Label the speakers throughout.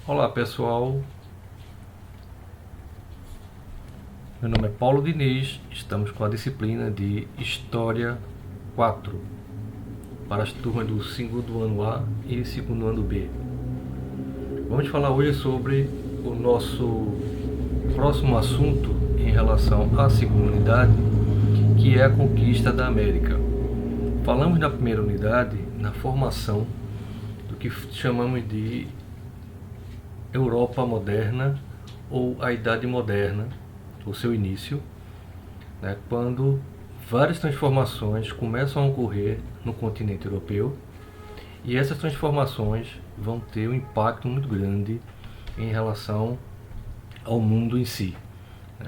Speaker 1: Olá pessoal, meu nome é Paulo Diniz, estamos com a disciplina de História 4 para as turmas do segundo ano A e segundo ano B. Vamos falar hoje sobre o nosso próximo assunto em relação à segunda unidade, que é a conquista da América. Falamos na primeira unidade na formação do que chamamos de Europa moderna ou a Idade Moderna, o seu início, né, quando várias transformações começam a ocorrer no continente europeu e essas transformações vão ter um impacto muito grande em relação ao mundo em si.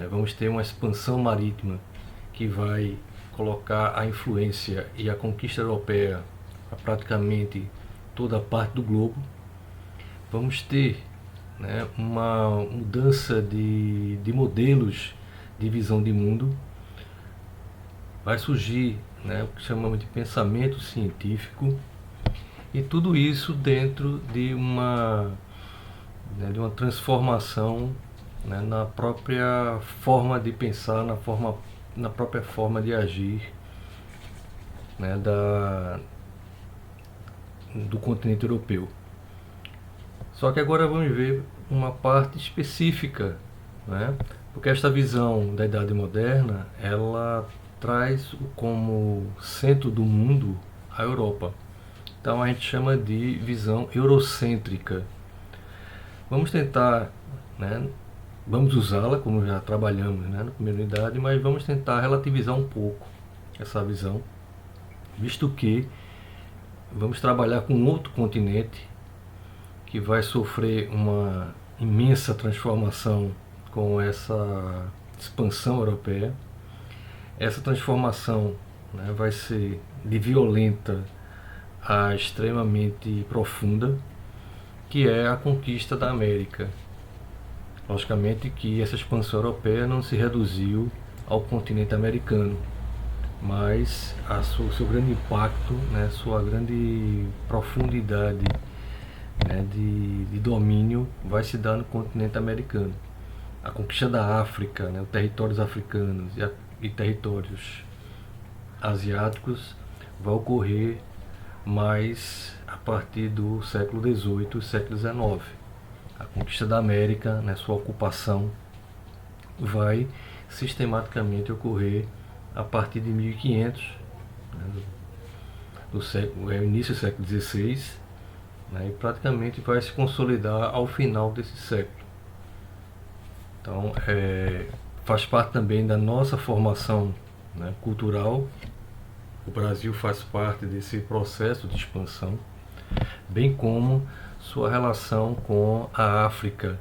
Speaker 1: Vamos ter uma expansão marítima que vai colocar a influência e a conquista europeia a praticamente toda a parte do globo. Vamos ter uma mudança de modelos de visão de mundo. Vai surgir o que chamamos de pensamento científico, e tudo isso dentro de uma transformação na própria forma de pensar, na própria forma de agir do continente europeu. Só que agora vamos ver uma parte específica, porque esta visão da Idade Moderna, ela traz como centro do mundo a Europa. Então a gente chama de visão eurocêntrica. Vamos tentar, vamos usá-la como já trabalhamos na primeira unidade, mas vamos tentar relativizar um pouco essa visão, visto que vamos trabalhar com outro continente que vai sofrer uma imensa transformação com essa expansão europeia. Essa transformação vai ser de violenta a extremamente profunda, que é a conquista da América. Logicamente que essa expansão europeia não se reduziu ao continente americano, mas o seu grande impacto, sua grande profundidade de domínio vai se dar no continente americano. A conquista da África, os territórios africanos e territórios asiáticos vai ocorrer mais a partir do século XVIII e século XIX. A conquista da América, sua ocupação, vai sistematicamente ocorrer a partir de 1500, do início do século XVI, e praticamente vai se consolidar ao final desse século. Então, faz parte também da nossa formação cultural. O Brasil faz parte desse processo de expansão, bem como sua relação com a África.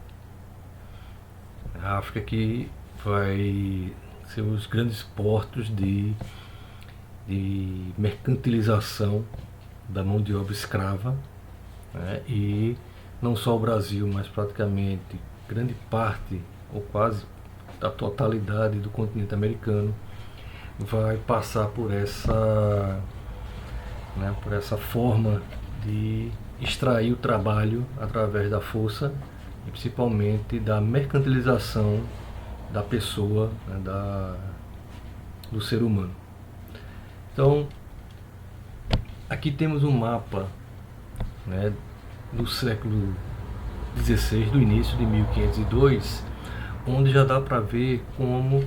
Speaker 1: A África que vai ser os grandes portos de mercantilização da mão de obra escrava, e não só o Brasil, mas praticamente grande parte ou quase a totalidade do continente americano vai passar por essa forma de extrair o trabalho através da força e principalmente da mercantilização da pessoa, do ser humano. Então, aqui temos um mapa do século XVI, do início de 1502, onde já dá para ver como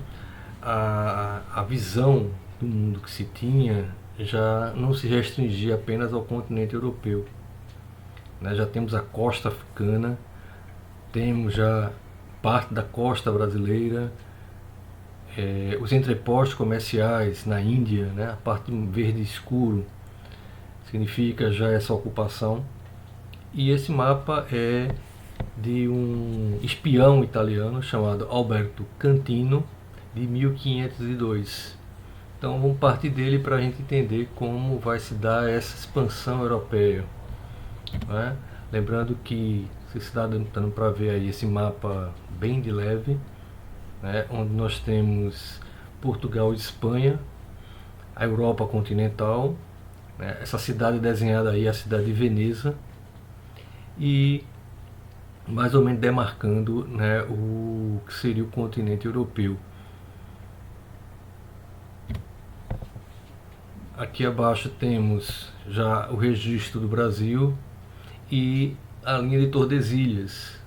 Speaker 1: a visão do mundo que se tinha já não se restringia apenas ao continente europeu. Já temos a costa africana, temos já parte da costa brasileira, os entrepostos comerciais na Índia, a parte verde escuro significa já essa ocupação. E esse mapa é de um espião italiano chamado Alberto Cantino, de 1502. Então vamos partir dele para a gente entender como vai se dar essa expansão europeia. Lembrando que você está dando para ver aí esse mapa bem de leve, onde nós temos Portugal e Espanha, a Europa continental, essa cidade desenhada aí é a cidade de Veneza, e mais ou menos demarcando, né, o que seria o continente europeu. Aqui abaixo temos já o registro do Brasil e a linha de Tordesilhas.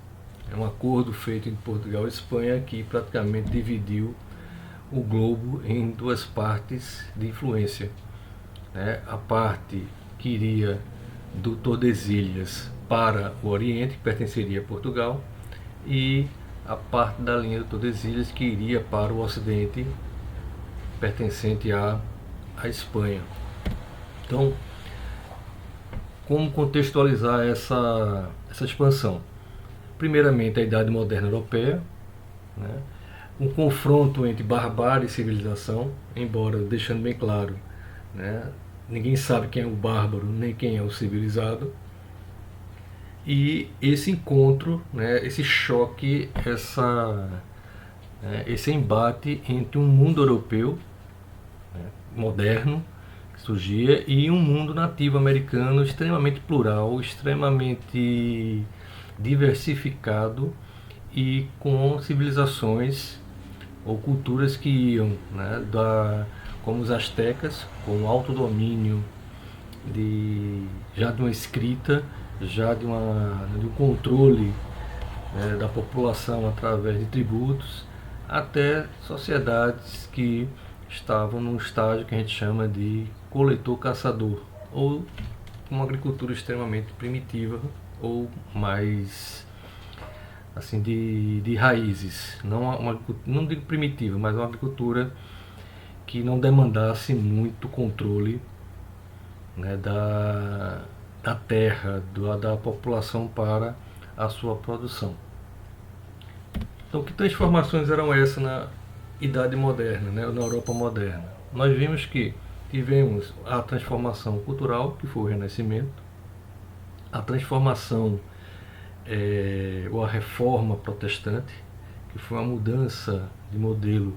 Speaker 1: É um acordo feito entre Portugal e Espanha que praticamente dividiu o globo em duas partes de influência, né? A parte que iria do Tordesilhas para o Oriente, que pertenceria a Portugal, e a parte da linha do Tordesilhas que iria para o Ocidente, pertencente à Espanha. Então, como contextualizar essa expansão? Primeiramente, a Idade Moderna Europeia, né? Um confronto entre barbárie e civilização, embora deixando bem claro, né? Ninguém sabe quem é o bárbaro nem quem é o civilizado. E esse encontro, né, esse choque, esse embate entre um mundo europeu, né, moderno, que surgia, e um mundo nativo americano extremamente plural, extremamente diversificado e com civilizações ou culturas que iam, né, como os astecas, com alto domínio já de uma escrita, já de um controle, né, da população através de tributos, até sociedades que estavam num estágio que a gente chama de coletor-caçador, ou uma agricultura extremamente primitiva, ou mais assim de raízes, não digo primitiva, mas uma agricultura que não demandasse muito controle, né, da terra, da população para a sua produção. Então, que transformações eram essas na Idade Moderna, né, na Europa moderna? Nós vimos que tivemos a transformação cultural, que foi o Renascimento, a transformação ou a reforma protestante, que foi uma mudança de modelo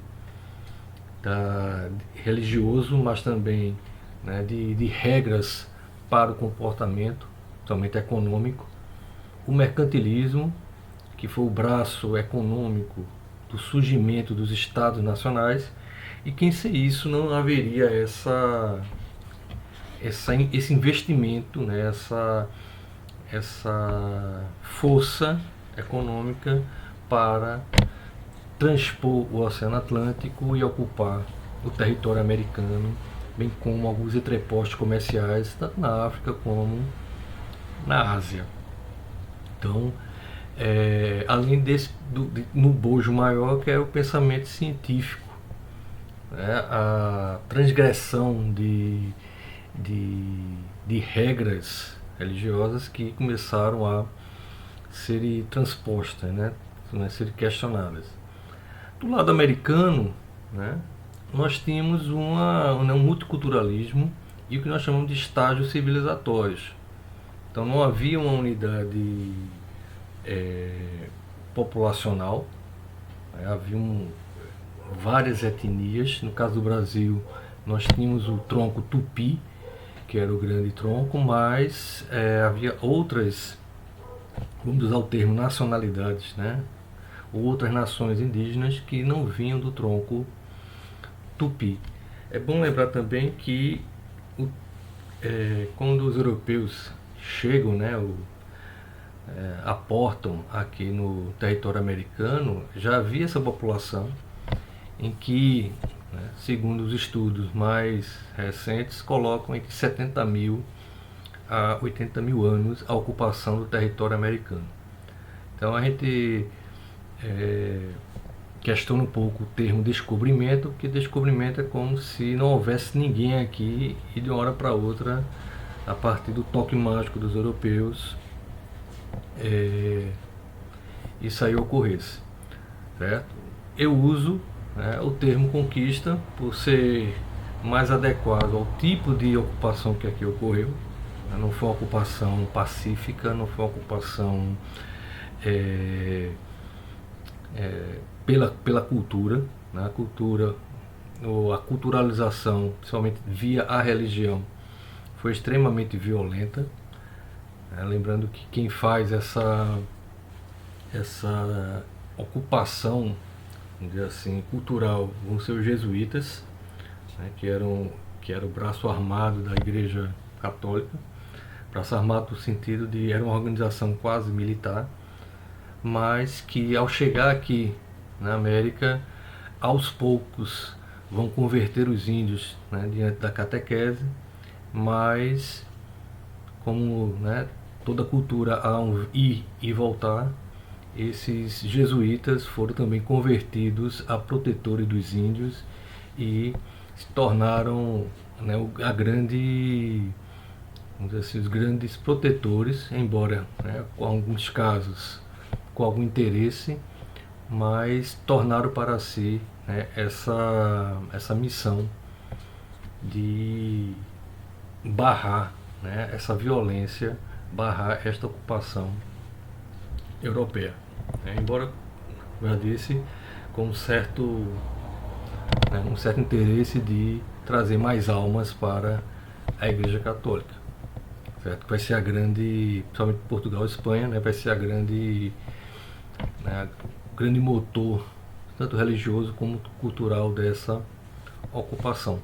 Speaker 1: religioso, mas também, né, de regras para o comportamento, somente econômico. O mercantilismo, que foi o braço econômico do surgimento dos estados nacionais, e que sem isso não haveria esse investimento, né, essa força econômica para transpor o Oceano Atlântico e ocupar o território americano, bem como alguns entrepostos comerciais, tanto na África como na Ásia. Então, além no bojo maior, que é o pensamento científico, né, a transgressão de regras religiosas que começaram a serem transpostas, né, serem questionadas. Do lado americano, né, nós tínhamos um multiculturalismo e o que nós chamamos de estágios civilizatórios. Então não havia uma unidade populacional, né, havia várias etnias. No caso do Brasil, nós tínhamos o tronco tupi, que era o grande tronco, mas havia outras, vamos usar o termo nacionalidades, né? Outras nações indígenas que não vinham do tronco tupi. É bom lembrar também que quando os europeus chegam, né, aportam aqui no território americano, já havia essa população em que, né, segundo os estudos mais recentes, colocam entre 70 mil a 80 mil anos a ocupação do território americano. Então a gente questiona um pouco o termo descobrimento, porque descobrimento é como se não houvesse ninguém aqui e de uma hora para outra, a partir do toque mágico dos europeus, isso aí ocorresse, certo? Eu uso, né, o termo conquista por ser mais adequado ao tipo de ocupação que aqui ocorreu. Não foi uma ocupação pacífica, não foi uma ocupação pela cultura, né? A culturalização, principalmente via a religião, foi extremamente violenta. Lembrando que quem faz essa ocupação, vamos dizer assim, cultural, vão ser os jesuítas, né, que era o braço armado da Igreja Católica. Braço armado no sentido de era uma organização quase militar, mas que ao chegar aqui na América, aos poucos vão converter os índios, né, diante da catequese, mas como, né, toda cultura há um ir e voltar, esses jesuítas foram também convertidos a protetores dos índios e se tornaram, né, a grande, vamos dizer assim, os grandes protetores, embora, né, com alguns casos com algum interesse, mas tornaram para si, né, essa missão de barrar, né, essa violência, barrar esta ocupação europeia. Embora, como eu disse, com um certo interesse de trazer mais almas para a Igreja Católica, certo? Vai ser a grande, principalmente Portugal e Espanha, né, vai ser a grande, né, grande motor, tanto religioso como cultural, dessa ocupação.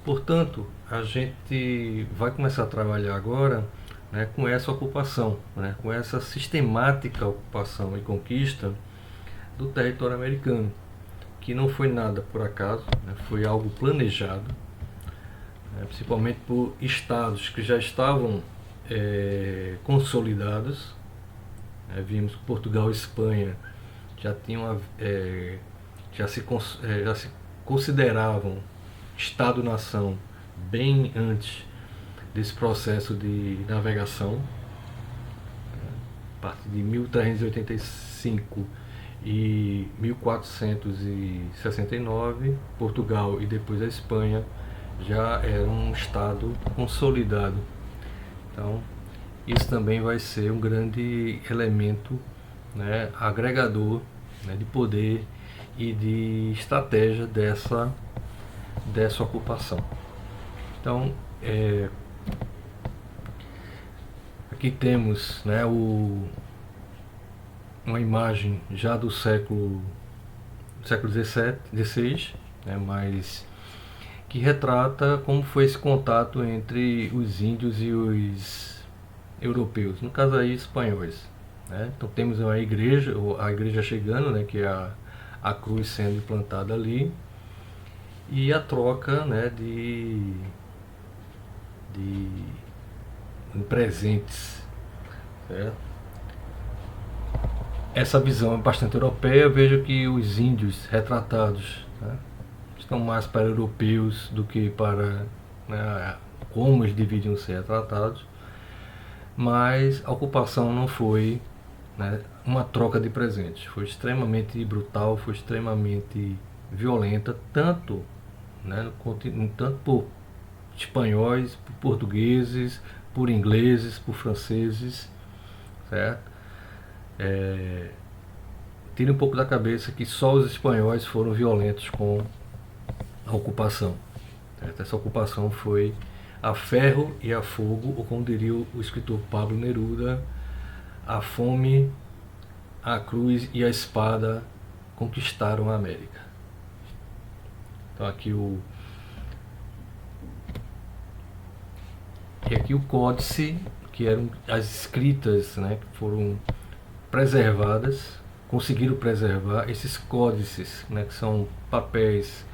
Speaker 1: Portanto, a gente vai começar a trabalhar agora, né, com essa ocupação, né, com essa sistemática ocupação e conquista do território americano, que não foi nada por acaso, né, foi algo planejado, né, principalmente por estados que já estavam consolidados. Vimos que Portugal e Espanha já tinham já se consideravam Estado-nação bem antes desse processo de navegação. A partir de 1385 e 1469, Portugal e depois a Espanha já era um Estado consolidado. Então, isso também vai ser um grande elemento, né, agregador, né, de poder e de estratégia dessa ocupação. Então, aqui temos, né, uma imagem já do século XVI, né, mas que retrata como foi esse contato entre os índios e os europeus, no caso aí espanhóis, né? Então temos a igreja chegando, né, que é a cruz sendo implantada ali, e a troca, né, de presentes, certo? Essa visão é bastante europeia. Eu vejo que os índios retratados, né, estão mais para europeus do que para, né, como eles deviam ser retratados, mas a ocupação não foi, né, uma troca de presentes, foi extremamente brutal, foi extremamente violenta, tanto, né, tanto por espanhóis, por portugueses, por ingleses, por franceses, certo? Tire um pouco da cabeça que só os espanhóis foram violentos com a ocupação, certo? Essa ocupação foi a ferro e a fogo, ou como diria o escritor Pablo Neruda, a fome, a cruz e a espada conquistaram a América. Então aqui o códice, que eram as escritas, né, que foram preservadas, conseguiram preservar esses códices, né, que são papéis,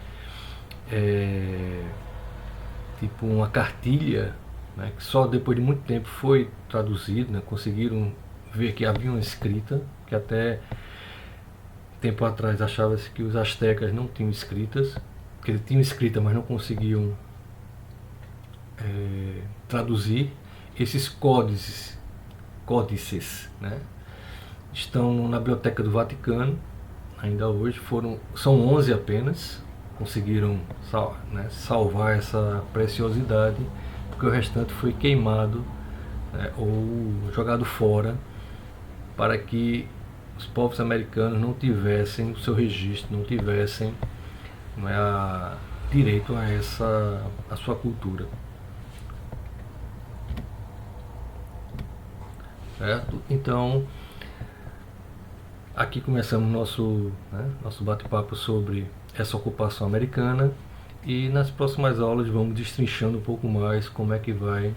Speaker 1: tipo uma cartilha, né, que só depois de muito tempo foi traduzido, né, conseguiram ver que havia uma escrita, que até tempo atrás achava-se que os astecas não tinham escritas, que eles tinham escrita, mas não conseguiam traduzir. Esses códices, né, estão na Biblioteca do Vaticano ainda hoje. São 11 apenas, conseguiram, né, salvar essa preciosidade, porque o restante foi queimado, né, ou jogado fora, para que os povos americanos não tivessem o seu registro, não tivessem, né, direito a sua cultura. Certo? Então, Aqui começamos nosso bate-papo sobre essa ocupação americana, e nas próximas aulas vamos destrinchando um pouco mais como é que vai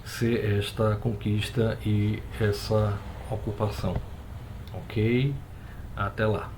Speaker 1: ser esta conquista e essa ocupação. Ok? Até lá!